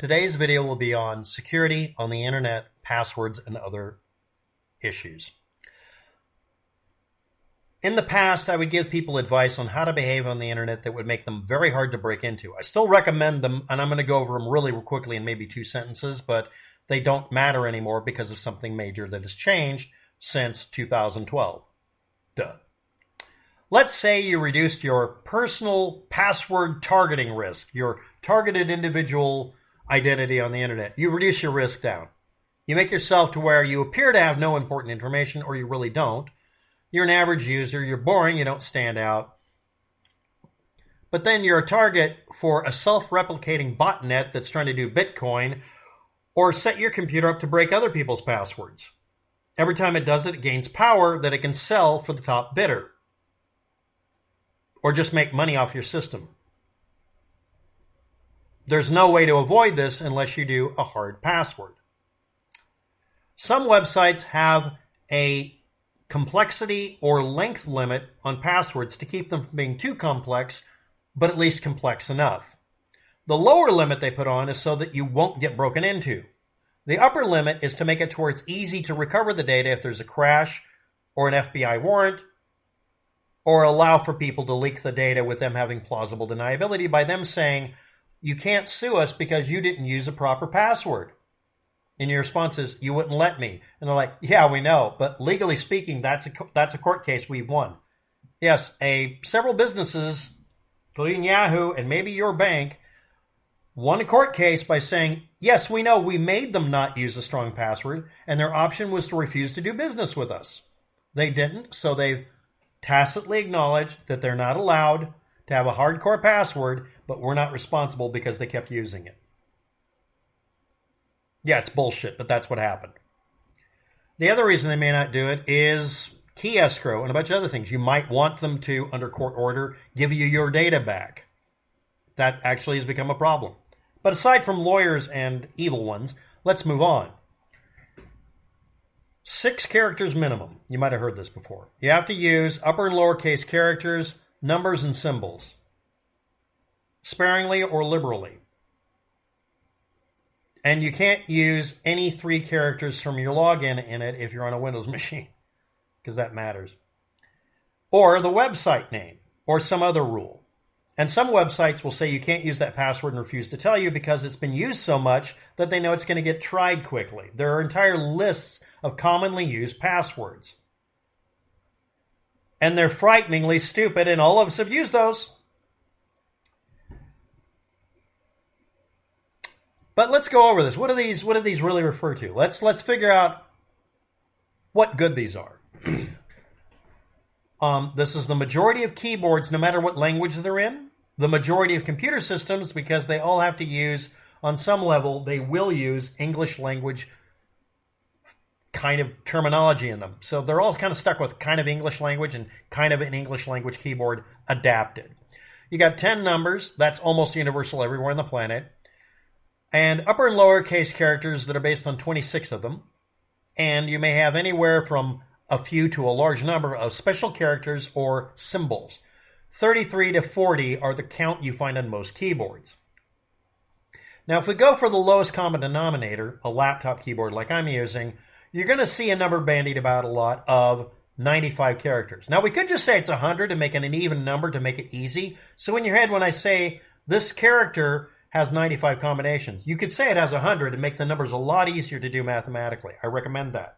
Today's video will be on security on the internet, passwords, and other issues. In the past, I would give people advice on how to behave on the internet that would make them very hard to break into. I still recommend them, and I'm going to go over them really quickly in maybe 2 sentences, but they don't matter anymore because of something major that has changed since 2012. Duh. Let's say you reduced your personal password targeting risk, your targeted individual identity on the internet. You reduce your risk down. You make yourself to where you appear to have no important information, or you really don't. You're an average user, you're boring, you don't stand out. But then you're a target for a self-replicating botnet that's trying to do Bitcoin or set your computer up to break other people's passwords. Every time it does it, it gains power that it can sell for the top bidder or just make money off your system. There's no way to avoid this unless you do a hard password. Some websites have a complexity or length limit on passwords to keep them from being too complex, but at least complex enough. The lower limit they put on is so that you won't get broken into. The upper limit is to make it to where it's easy to recover the data if there's a crash or an FBI warrant, or allow for people to leak the data with them having plausible deniability by them saying, you can't sue us because you didn't use a proper password. And your response is, you wouldn't let me. And they're like, yeah, we know, but legally speaking, that's a court case we've won. Yes, several businesses, including Yahoo and maybe your bank, won a court case by saying, yes, we know we made them not use a strong password, and their option was to refuse to do business with us. They didn't, so they've tacitly acknowledged that they're not allowed to have a hardcore password, but we're not responsible because they kept using it. Yeah, it's bullshit, but that's what happened. The other reason they may not do it is key escrow and a bunch of other things. You might want them to, under court order, give you your data back. That actually has become a problem. But aside from lawyers and evil ones, let's move on. 6 characters minimum. You might have heard this before. You have to use upper and lowercase characters, numbers, and symbols, sparingly or liberally. And you can't use any 3 characters from your login in it if you're on a Windows machine, because that matters. Or the website name, or some other rule. And some websites will say you can't use that password and refuse to tell you because it's been used so much that they know it's going to get tried quickly. There are entire lists of commonly used passwords. And they're frighteningly stupid, and all of us have used those. But let's go over this. What do these really refer to? Let's figure out what good these are. This is the majority of keyboards, no matter what language they're in. The majority of computer systems, because they all have to use, on some level, they will use English language kind of terminology in them. So they're all kind of stuck with kind of English language and kind of an English language keyboard adapted. You got 10 numbers. That's almost universal everywhere on the planet. And upper and lowercase characters that are based on 26 of them. And you may have anywhere from a few to a large number of special characters or symbols. 33 to 40 are the count you find on most keyboards. Now, if we go for the lowest common denominator, a laptop keyboard like I'm using, you're going to see a number bandied about a lot of 95 characters. Now, we could just say it's 100 and make it an even number to make it easy. So in your head, when I say this character has 95 combinations, you could say it has 100 and make the numbers a lot easier to do mathematically. I recommend that.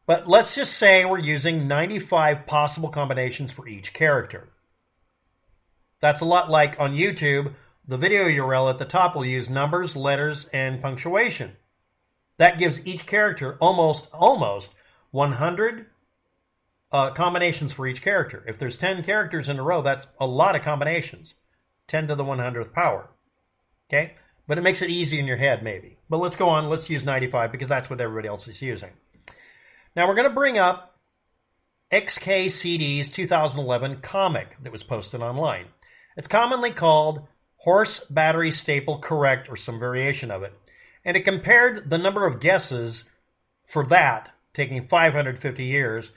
But let's just say we're using 95 possible combinations for each character. That's a lot like on YouTube, the video URL at the top will use numbers, letters, and punctuation. That gives each character almost 100 combinations for each character. If there's 10 characters in a row, that's a lot of combinations. 10 to the 100th power. Okay? But it makes it easy in your head, maybe. But let's go on. Let's use 95 because that's what everybody else is using. Now we're going to bring up XKCD's 2011 comic that was posted online. It's commonly called Horse Battery Staple Correct, or some variation of it. And it compared the number of guesses for that, taking 550 years,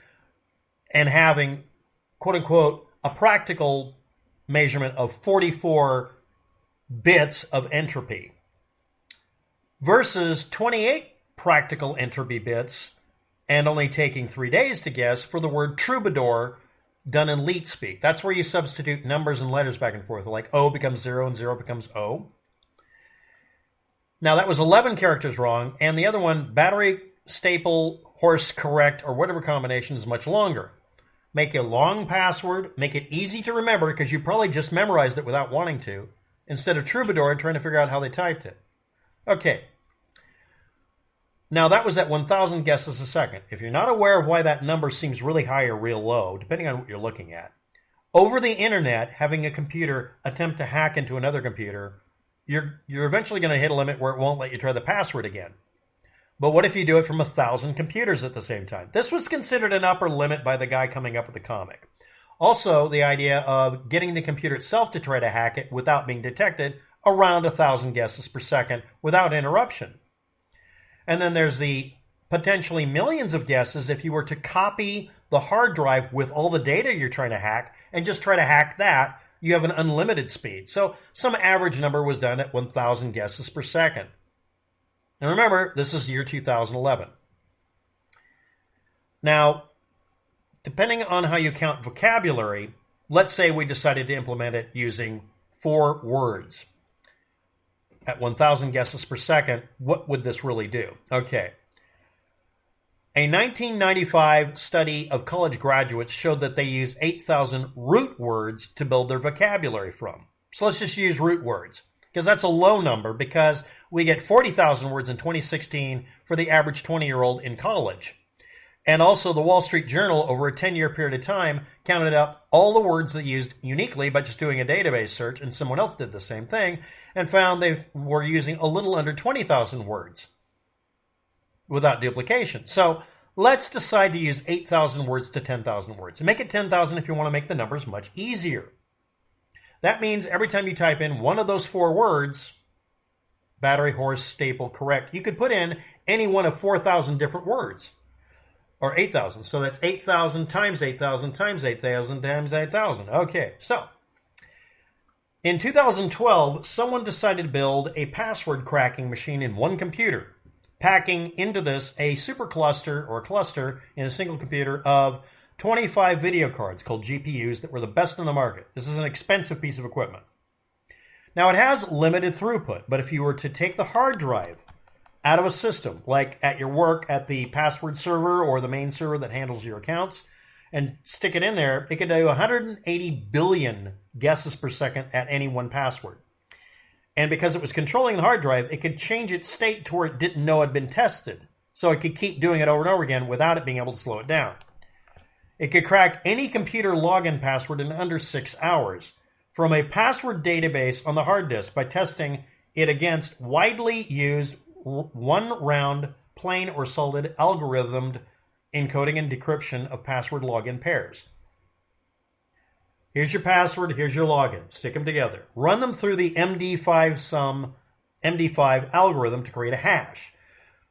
and having, quote unquote, a practical measurement of 44 bits of entropy. versus 28 practical entropy bits and only taking 3 days to guess for the word troubadour done in leet speak. That's where you substitute numbers and letters back and forth, like O becomes 0 and 0 becomes O. Now that was 11 characters wrong, and the other one, battery, staple, horse, correct, or whatever combination, is much longer. Make a long password, make it easy to remember, because you probably just memorized it without wanting to, instead of troubadour trying to figure out how they typed it. Okay. Now that was at 1,000 guesses a second. If you're not aware of why that number seems really high or real low, depending on what you're looking at, over the internet, having a computer attempt to hack into another computer, you're eventually going to hit a limit where it won't let you try the password again. But what if you do it from 1,000 computers at the same time? This was considered an upper limit by the guy coming up with the comic. Also, the idea of getting the computer itself to try to hack it without being detected, around 1,000 guesses per second without interruption. And then there's the potentially millions of guesses if you were to copy the hard drive with all the data you're trying to hack and just try to hack that. You have an unlimited speed. So some average number was done at 1,000 guesses per second. And remember, this is year 2011. Now, depending on how you count vocabulary, let's say we decided to implement it using 4 words. At 1,000 guesses per second, what would this really do? Okay. A 1995 study of college graduates showed that they use 8,000 root words to build their vocabulary from. So let's just use root words, because that's a low number, because we get 40,000 words in 2016 for the average 20-year-old in college. And also the Wall Street Journal, over a 10-year period of time, counted up all the words they used uniquely by just doing a database search, and someone else did the same thing, and found they were using a little under 20,000 words without duplication. So let's decide to use 8,000 words to 10,000 words. Make it 10,000 if you want to make the numbers much easier. That means every time you type in one of those 4 words, battery, horse, staple, correct, you could put in any one of 4,000 different words. Or 8,000. So that's 8,000 times 8,000 times 8,000 times 8,000. Okay, so in 2012, someone decided to build a password cracking machine in one computer, packing into this a supercluster or cluster in a single computer of 25 video cards called GPUs that were the best in the market. This is an expensive piece of equipment. Now, it has limited throughput, but if you were to take the hard drive out of a system, like at your work at the password server or the main server that handles your accounts, and stick it in there, it could do 180 billion guesses per second at any one password. And because it was controlling the hard drive, it could change its state to where it didn't know it had been tested. So it could keep doing it over and over again without it being able to slow it down. It could crack any computer login password in under 6 hours from a password database on the hard disk by testing it against widely used one-round, plain or solid algorithmed encoding and decryption of password login pairs. Here's your password, here's your login. Stick them together. Run them through the MD5 algorithm to create a hash.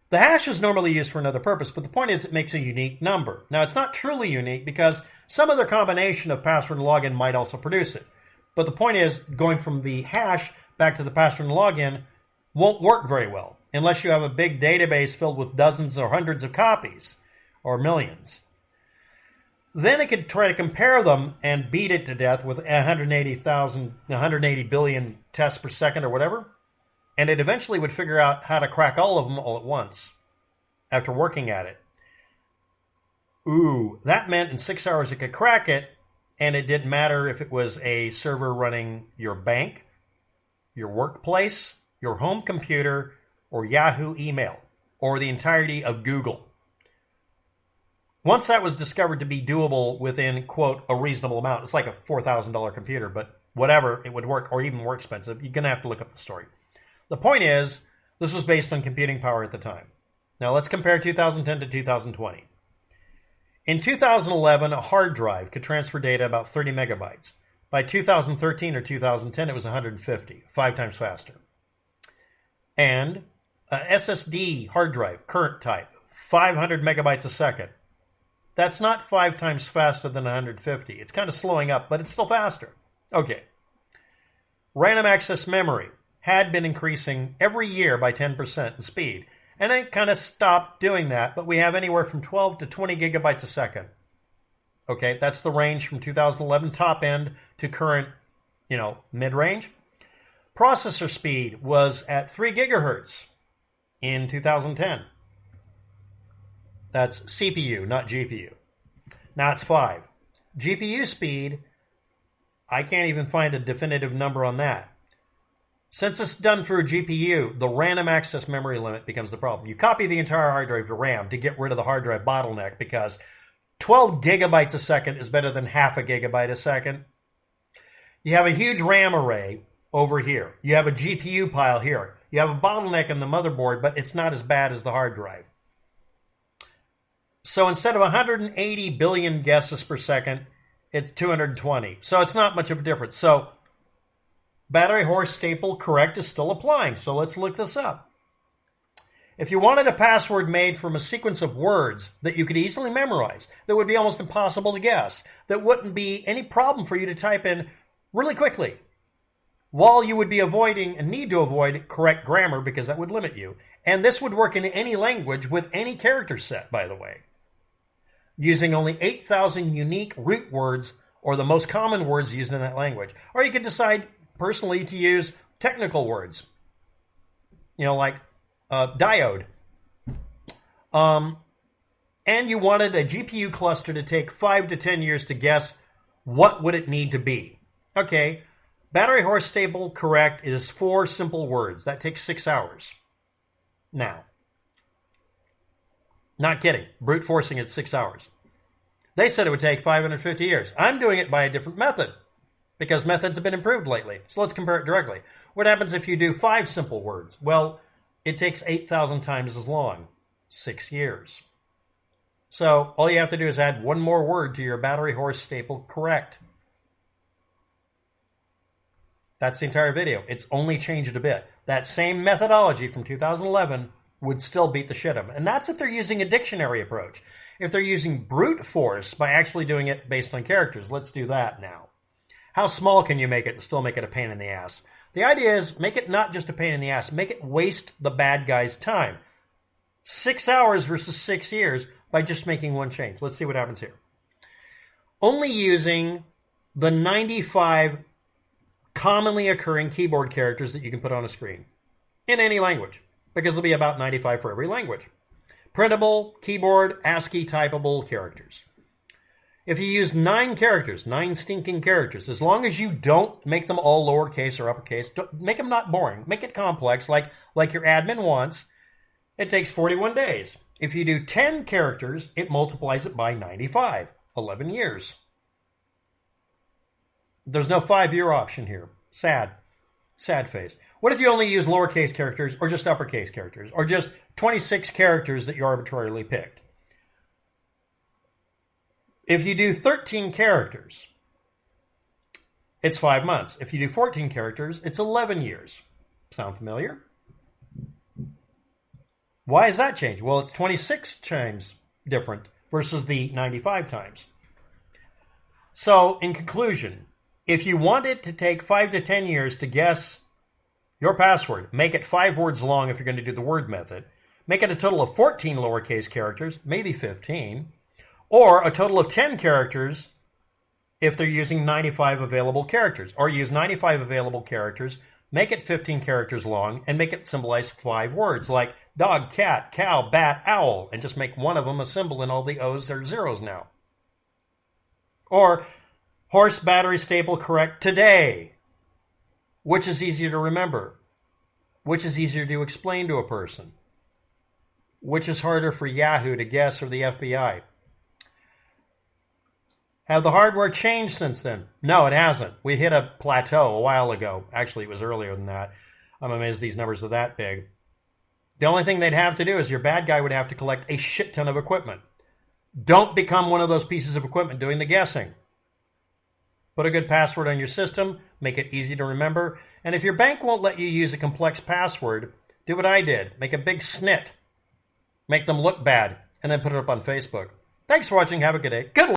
The hash is normally used for another purpose, but the point is it makes a unique number. Now, it's not truly unique because some other combination of password and login might also produce it. But the point is, going from the hash back to the password and login won't work very well unless you have a big database filled with dozens or hundreds of copies or millions. Then it could try to compare them and beat it to death with 180 billion tests per second or whatever, and it eventually would figure out how to crack all of them all at once after working at it. Ooh, that meant in 6 hours it could crack it, and it didn't matter if it was a server running your bank, your workplace, your home computer, or Yahoo email, or the entirety of Google. Once that was discovered to be doable within, quote, a reasonable amount, it's like a $4,000 computer, but whatever, it would work, or even more expensive. You're going to have to look up the story. The point is, this was based on computing power at the time. Now let's compare 2010 to 2020. In 2011, a hard drive could transfer data about 30 megabytes. By 2013 or 2010, it was 150, 5 times faster. And a SSD hard drive, current type, 500 megabytes a second. That's not 5 times faster than 150. It's kind of slowing up, but it's still faster. Okay. Random access memory had been increasing every year by 10% in speed. And it kind of stopped doing that, but we have anywhere from 12 to 20 gigabytes a second. Okay, that's the range from 2011 top end to current, mid-range. Processor speed was at 3 gigahertz in 2010. That's CPU, not GPU. Now it's 5. GPU speed, I can't even find a definitive number on that. Since it's done through a GPU, the random access memory limit becomes the problem. You copy the entire hard drive to RAM to get rid of the hard drive bottleneck because 12 gigabytes a second is better than half a gigabyte a second. You have a huge RAM array over here. You have a GPU pile here. You have a bottleneck in the motherboard, but it's not as bad as the hard drive. So instead of 180 billion guesses per second, it's 220. So it's not much of a difference. So battery horse staple correct is still applying. So let's look this up. If you wanted a password made from a sequence of words that you could easily memorize, that would be almost impossible to guess, that wouldn't be any problem for you to type in really quickly, while you would be avoiding and need to avoid correct grammar because that would limit you. And this would work in any language with any character set, by the way, using only 8,000 unique root words or the most common words used in that language. Or you could decide personally to use technical words, like diode. And you wanted a GPU cluster to take 5 to 10 years to guess what would it need to be. Okay, battery horse stable correct is 4 simple words. That takes 6 hours. Now, not kidding, brute forcing it 6 hours. They said it would take 550 years. I'm doing it by a different method because methods have been improved lately. So let's compare it directly. What happens if you do 5 simple words? Well, it takes 8,000 times as long, 6 years. So all you have to do is add one more word to your battery horse staple correct. That's the entire video. It's only changed a bit. That same methodology from 2011 would still beat the shit out of them. And that's if they're using a dictionary approach. If they're using brute force by actually doing it based on characters, let's do that now. How small can you make it and still make it a pain in the ass? The idea is make it not just a pain in the ass, make it waste the bad guy's time. 6 hours versus 6 years by just making one change. Let's see what happens here. Only using the 95 commonly occurring keyboard characters that you can put on a screen in any language, because there'll be about 95 for every language. Printable, keyboard, ASCII, typeable characters. If you use 9 characters, 9 stinking characters, as long as you don't make them all lowercase or uppercase, make them not boring, make it complex like your admin wants, it takes 41 days. If you do 10 characters, it multiplies it by 95, 11 years. There's no 5-year option here. Sad. Sad face. What if you only use lowercase characters or just uppercase characters or just 26 characters that you arbitrarily picked? If you do 13 characters, it's 5 months. If you do 14 characters, it's 11 years. Sound familiar? Why is that change? Well, it's 26 times different versus the 95 times. So, in conclusion, if you want it to take 5 to 10 years to guess your password, make it 5 words long if you're going to do the word method. Make it a total of 14 lowercase characters, maybe 15. Or a total of 10 characters if they're using 95 available characters. Or use 95 available characters, make it 15 characters long, and make it symbolize 5 words like dog, cat, cow, bat, owl, and just make one of them a symbol and all the O's are zeros now. Or horse battery stable correct today. Which is easier to remember? Which is easier to explain to a person? Which is harder for Yahoo to guess or the FBI? Have the hardware changed since then? No, it hasn't. We hit a plateau a while ago. Actually, it was earlier than that. I'm amazed these numbers are that big. The only thing they'd have to do is your bad guy would have to collect a shit ton of equipment. Don't become one of those pieces of equipment doing the guessing. Put a good password on your system, make it easy to remember, and if your bank won't let you use a complex password, do what I did. Make a big snit. Make them look bad, and then put it up on Facebook. Thanks for watching. Have a good day. Good luck.